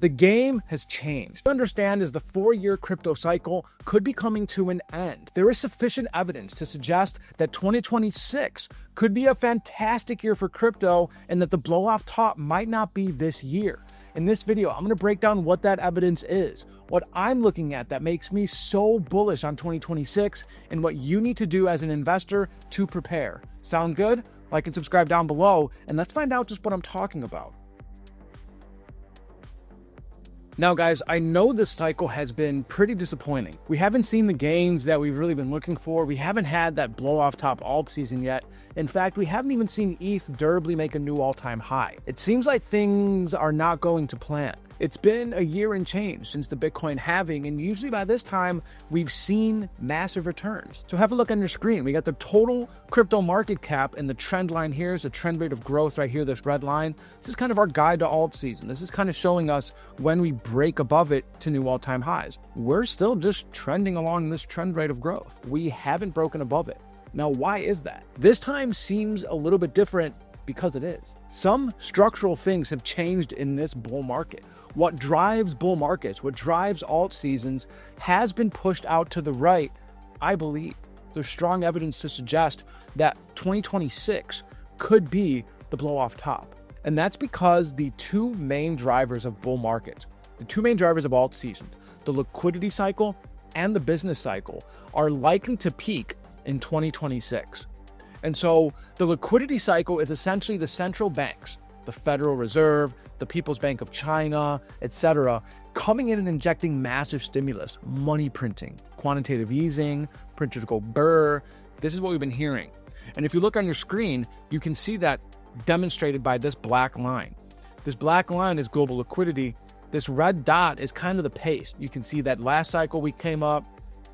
The game has changed. What I understand is the 4-year crypto cycle could be coming to an end. There is sufficient evidence to suggest that 2026 could be a fantastic year for crypto and that the blow off top might not be this year. In this video, I'm going to break down what that evidence is, what I'm looking at that makes me so bullish on 2026, and what you need to do as an investor to prepare. Sound good? Like and subscribe down below, and let's find out just what I'm talking about. Now guys, I know this cycle has been pretty disappointing. We haven't seen the gains that we've really been looking for. We haven't had that blow off top alt season yet. In fact, we haven't even seen ETH durably make a new all-time high. It seems like things are not going to plan. It's been a year and change since the Bitcoin halving, and usually by this time, we've seen massive returns. So have a look on your screen. We got the total crypto market cap, and the trend line here is the trend rate of growth right here, this red line. This is kind of our guide to alt season. This is kind of showing us when we break above it to new all-time highs. We're still just trending along this trend rate of growth. We haven't broken above it. Now, why is that? This time seems a little bit different because it is. Some structural things have changed in this bull market. What drives bull markets, what drives alt seasons has been pushed out to the right, I believe. There's strong evidence to suggest that 2026 could be the blow off top. And that's because the two main drivers of bull markets, the two main drivers of alt seasons, the liquidity cycle and the business cycle, are likely to peak in 2026. And so the liquidity cycle is essentially the central banks, the Federal Reserve, the People's Bank of China, etc., coming in and injecting massive stimulus, money printing, quantitative easing, printer to go burr. This is what we've been hearing. And if you look on your screen, you can see that demonstrated by this black line. This black line is global liquidity. This red dot is kind of the pace. You can see that last cycle we came up.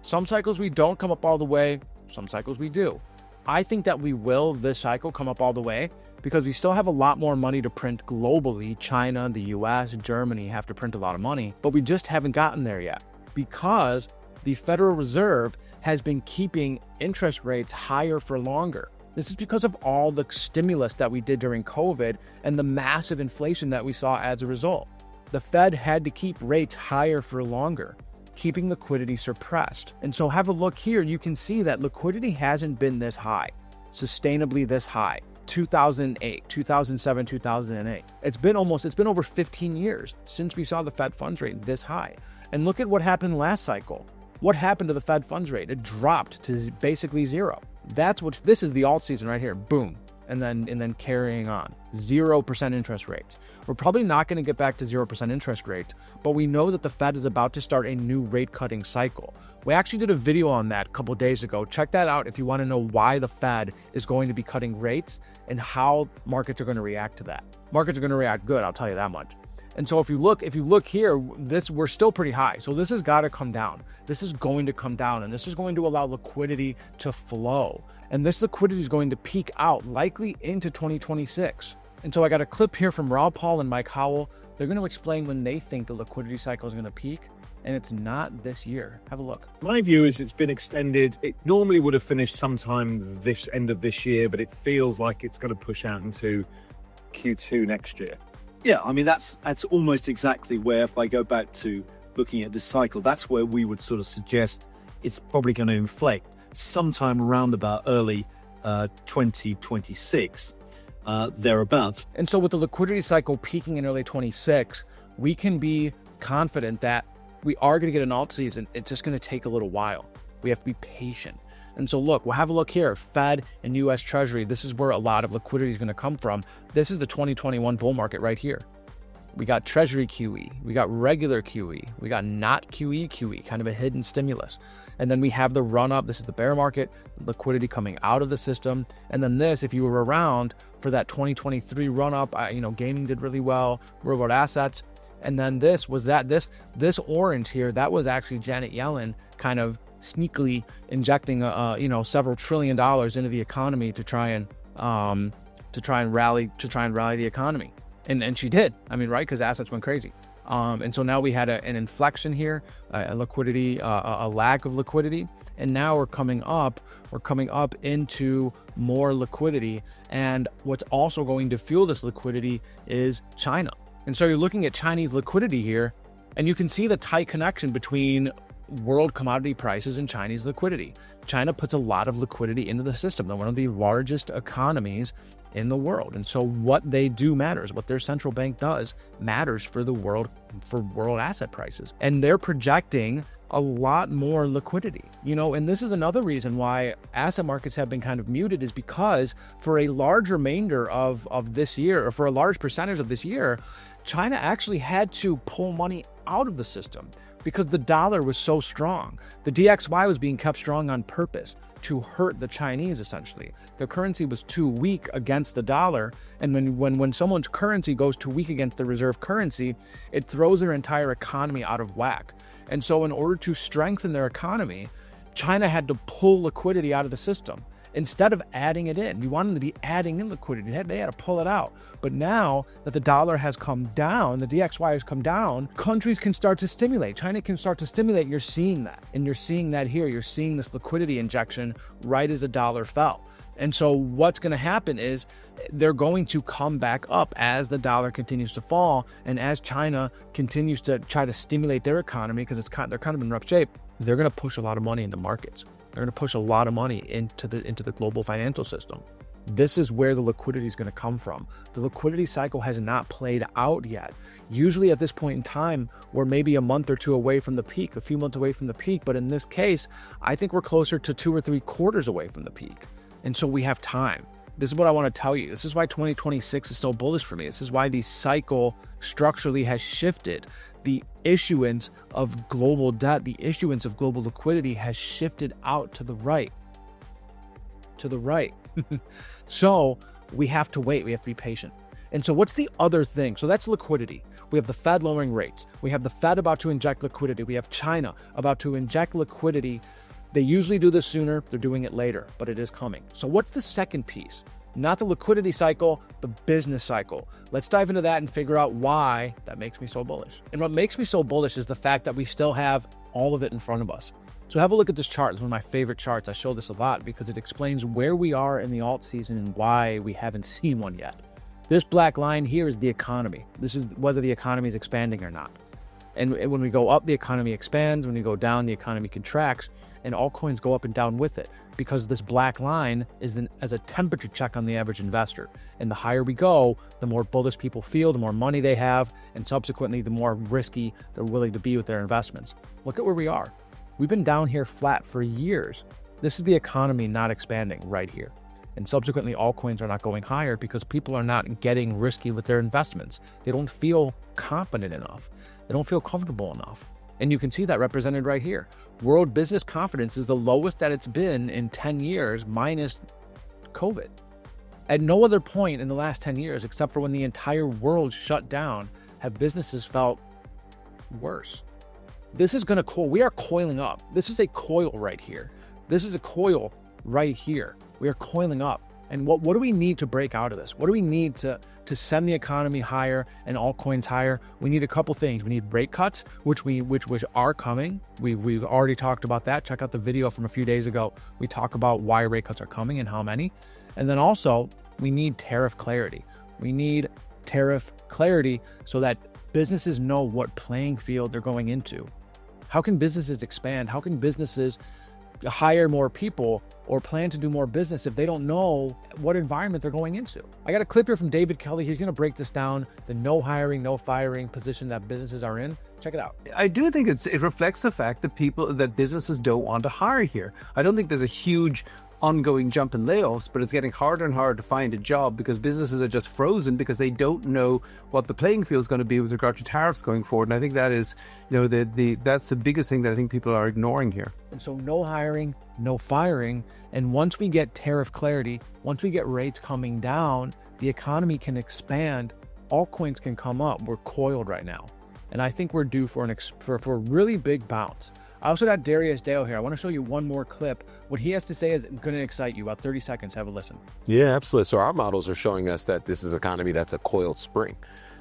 Some cycles we don't come up all the way. Some cycles we do. I think that we will this cycle come up all the way because we still have a lot more money to print globally. China, the US, Germany have to print a lot of money, but we just haven't gotten there yet because the Federal Reserve has been keeping interest rates higher for longer. This is because of all the stimulus that we did during COVID and the massive inflation that we saw as a result. The Fed had to keep rates higher for longer, keeping liquidity suppressed. And so have a look here. You can see that liquidity hasn't been this high, sustainably this high. 2008, 2007, 2008. It's been over 15 years since we saw the Fed funds rate this high. And look at what happened last cycle. What happened to the Fed funds rate? It dropped to basically zero. This is the alt season right here. Boom. And then carrying on. 0% interest rate. We're probably not going to get back to 0% interest rate, but we know that the Fed is about to start a new rate cutting cycle. We actually did a video on that a couple days ago. Check that out if you want to know why the Fed is going to be cutting rates and how markets are going to react to that. Markets are going to react good, I'll tell you that much. And so if you look here, we're still pretty high. So this has got to come down. This is going to come down, and this is going to allow liquidity to flow. And this liquidity is going to peak out likely into 2026. And so I got a clip here from Rob Paul and Mike Howell. They're going to explain when they think the liquidity cycle is going to peak, and it's not this year. Have a look. My view is it's been extended. It normally would have finished sometime this end of this year, but it feels like it's going to push out into Q2 next year. Yeah, I mean, that's almost exactly where, if I go back to looking at this cycle, that's where we would sort of suggest it's probably going to inflect sometime around about early 2026. Thereabouts. And so with the liquidity cycle peaking in early 26, we can be confident that we are going to get an alt season. It's just going to take a little while. We have to be patient. And so look, we'll have a look here. Fed and US Treasury, this is where a lot of liquidity is going to come from. This is the 2021 bull market right here. We got Treasury QE, we got regular QE, we got not QE, kind of a hidden stimulus. And then we have the run up, this is the bear market, liquidity coming out of the system. And then this, if you were around for that 2023 run up, gaming did really well, real world assets. And then this this orange here, that was actually Janet Yellen kind of sneakily injecting several $1 trillion into the economy to try and rally the economy. And she did, right? Because assets went crazy. And so now we had an inflection here, a lack of liquidity. And now we're coming up into more liquidity. And what's also going to fuel this liquidity is China. And so you're looking at Chinese liquidity here, and you can see the tight connection between world commodity prices and Chinese liquidity. China puts a lot of liquidity into the system. They're one of the largest economies in the world. And so what they do matters. What their central bank does matters for the world, for world asset prices. And they're projecting a lot more liquidity, and this is another reason why asset markets have been kind of muted, is because for a large remainder of this year, or for a large percentage of this year, China actually had to pull money out of the system because the dollar was so strong. The DXY was being kept strong on purpose to hurt the Chinese, essentially. Their currency was too weak against the dollar, and when someone's currency goes too weak against the reserve currency, it throws their entire economy out of whack. And so in order to strengthen their economy, China had to pull liquidity out of the system instead of adding it in. You want them to be adding in liquidity. They had to pull it out. But now that the dollar has come down, the DXY has come down, countries can start to stimulate. China can start to stimulate. You're seeing that. And you're seeing that here. You're seeing this liquidity injection right as the dollar fell. And so what's going to happen is they're going to come back up as the dollar continues to fall, and as China continues to try to stimulate their economy, because they're kind of in rough shape. They're going to push a lot of money into markets. They're going to push a lot of money into the global financial system. This is where the liquidity is going to come from. The liquidity cycle has not played out yet. Usually at this point in time, we're maybe a month or two away from the peak, a few months away from the peak. But in this case, I think we're closer to 2 or 3 quarters away from the peak. And so we have time. This is what I want to tell you. This is why 2026 is so bullish for me. This is why the cycle structurally has shifted. The issuance of global debt, the issuance of global liquidity has shifted out to the right. To the right. So we have to wait. We have to be patient. And so what's the other thing? So that's liquidity. We have the Fed lowering rates. We have the Fed about to inject liquidity. We have China about to inject liquidity. They usually do this sooner. They're doing it later, but it is coming. So what's the second piece? Not the liquidity cycle, the business cycle. Let's dive into that and figure out why that makes me so bullish. And what makes me so bullish is the fact that we still have all of it in front of us. So have a look at this chart. It's one of my favorite charts. I show this a lot because it explains where we are in the alt season and why we haven't seen one yet. This black line here is the economy. This is whether the economy is expanding or not. And when we go up, the economy expands. When we go down, the economy contracts. And altcoins go up and down with it, because this black line is as a temperature check on the average investor. And the higher we go, the more bullish people feel, the more money they have, and subsequently, the more risky they're willing to be with their investments. Look at where we are. We've been down here flat for years. This is the economy not expanding right here. And subsequently, altcoins are not going higher because people are not getting risky with their investments. They don't feel confident enough. They don't feel comfortable enough. And you can see that represented right here. World business confidence is the lowest that it's been in 10 years, minus COVID. At no other point in the last 10 years, except for when the entire world shut down, have businesses felt worse. This is going to coil. We are coiling up. This is a coil right here. This is a coil right here. We are coiling up. And what do we need to break out of this? What do we need to send the economy higher and altcoins higher? We need a couple things. We need rate cuts, which are coming. We've already talked about that. Check out the video from a few days ago. We talk about why rate cuts are coming and how many. And then also, we need tariff clarity. We need tariff clarity so that businesses know what playing field they're going into. How can businesses expand? How can businesses hire more people or plan to do more business if they don't know what environment they're going into? I got a clip here from David Kelly. He's going to break this down, the no hiring, no firing position that businesses are in. Check it out. I do think it reflects the fact that businesses don't want to hire here. I don't think there's a huge ongoing jump in layoffs, but it's getting harder and harder to find a job because businesses are just frozen because they don't know what the playing field is going to be with regard to tariffs going forward. And I think that is, that's the biggest thing that I think people are ignoring here. And so no hiring, no firing. And once we get tariff clarity, once we get rates coming down, the economy can expand. Altcoins can come up. We're coiled right now. And I think we're due for a really big bounce. I also got Darius Dale here. I want to show you one more clip. What he has to say is going to excite you. About 30 seconds. Have a listen. Yeah, absolutely. So our models are showing us that this is an economy that's a coiled spring.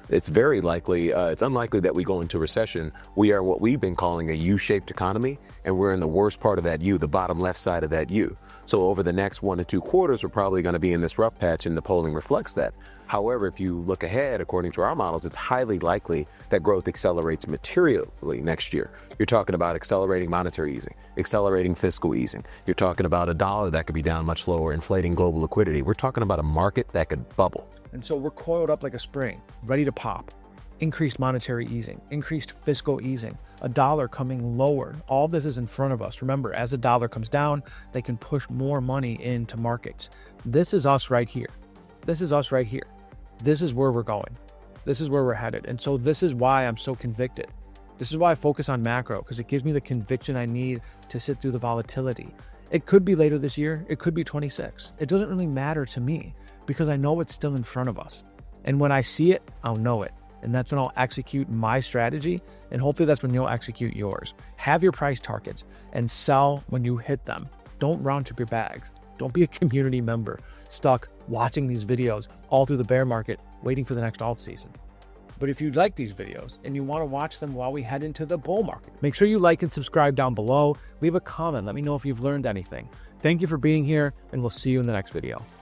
it's very likely, it's unlikely that we go into recession. We are what we've been calling a U-shaped economy, and we're in the worst part of that U, the bottom left side of that U. So over the next 1 to 2 quarters, we're probably going to be in this rough patch, and the polling reflects that. However, if you look ahead, according to our models, it's highly likely that growth accelerates materially next year. You're talking about accelerating monetary easing, accelerating fiscal easing. You're talking about a dollar that could be down much lower, inflating global liquidity. We're talking about a market that could bubble. And so we're coiled up like a spring, ready to pop. Increased monetary easing, increased fiscal easing, a dollar coming lower. All this is in front of us. Remember, as the dollar comes down, they can push more money into markets. This is us right here. This is us right here. This is where we're going. This is where we're headed. And so this is why I'm so convicted. This is why I focus on macro, because it gives me the conviction I need to sit through the volatility. It could be later this year. It could be 26. It doesn't really matter to me because I know it's still in front of us. And when I see it, I'll know it. And that's when I'll execute my strategy. And hopefully that's when you'll execute yours. Have your price targets and sell when you hit them. Don't round trip your bags. Don't be a community member stuck watching these videos all through the bear market, waiting for the next alt season. But if you like these videos and you want to watch them while we head into the bull market, make sure you like and subscribe down below. Leave a comment. Let me know if you've learned anything. Thank you for being here, and we'll see you in the next video.